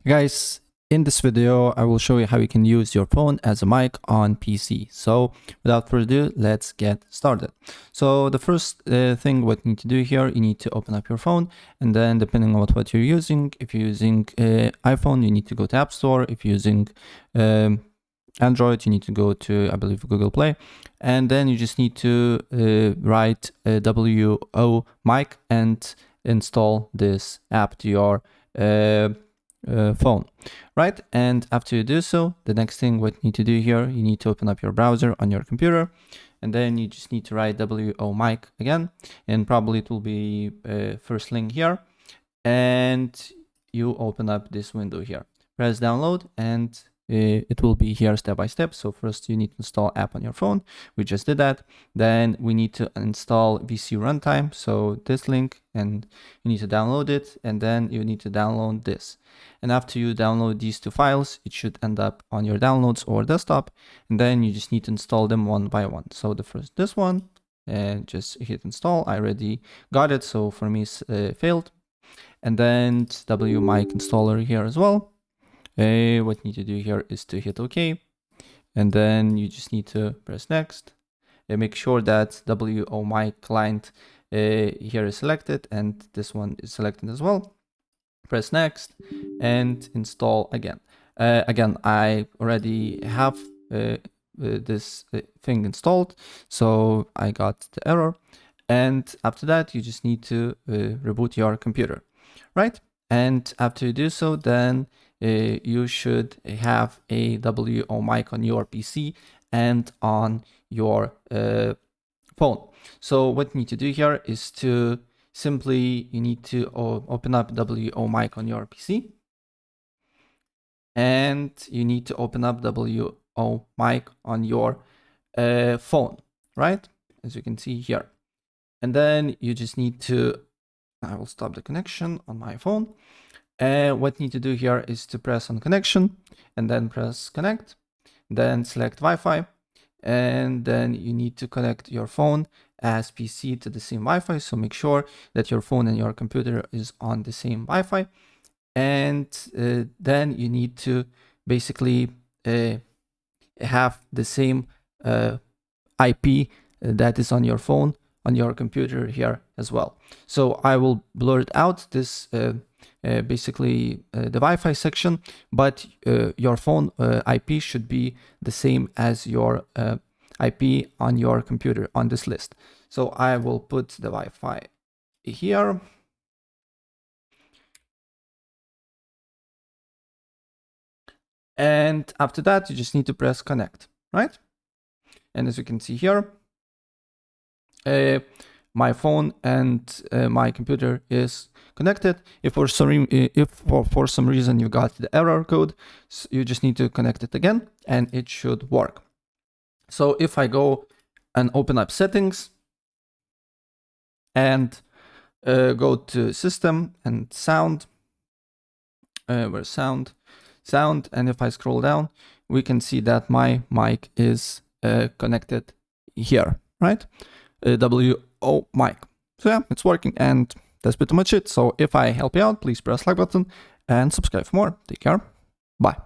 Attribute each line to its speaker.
Speaker 1: Guys, in this video, I will show you how you can use your phone as a mic on PC. So without further ado, let's get started. So the first thing what you need to do here, you need to open up your phone, and then depending on what you're using, if you're using iPhone, you need to go to App Store. If you're using Android, you need to go to, I believe, Google Play, and then you just need to write WO mic and install this app to your phone, right? And after you do so, the next thing what you need to do here, you need to open up your browser on your computer, and then you just need to write WO mic again, and probably it will be first link here, and you open up this window here, press download, and it will be here step by step. So first you need to install app on your phone. We just did that. Then we need to install VC runtime. So this link, and you need to download it, and then you need to download this. And after you download these two files, it should end up on your downloads or desktop. And then you just need to install them one by one. So the first, this one, and just hit install. I already got it. So for me, it's failed. And then W mic installer here as well. What you need to do here is to hit OK, and then you just need to press next. Make sure that WO mic client here is selected, and this one is selected as well. Press next and install again. Again, I already have this thing installed, so I got the error. And after that, you just need to reboot your computer, right? And after you do so, then you should have a WO mic on your PC and on your phone. So what you need to do here is to simply, you need to open up WO mic on your PC, and you need to open up WO mic on your phone, right? As you can see here. And then you just need to, I will stop the connection on my phone. What you need to do here is to press on connection, and then press connect, then select Wi-Fi, and then you need to connect your phone as PC to the same Wi-Fi. So make sure that your phone and your computer is on the same Wi-Fi. And then you need to basically have the same IP that is on your phone, on your computer here as well. So I will blur it out, this basically the Wi-Fi section, but your phone IP should be the same as your IP on your computer on this list. So I will put the Wi-Fi here. And after that, you just need to press connect, right? And as you can see here, my phone and my computer is connected. If for some reason you got the error code, you just need to connect it again, and it should work. So if I go and open up settings and go to system and sound, where's sound, and if I scroll down, we can see that my mic is connected here, right? WO mic. So yeah, it's working, and that's pretty much it. So if I help you out, please press like button and subscribe for more. Take care. Bye.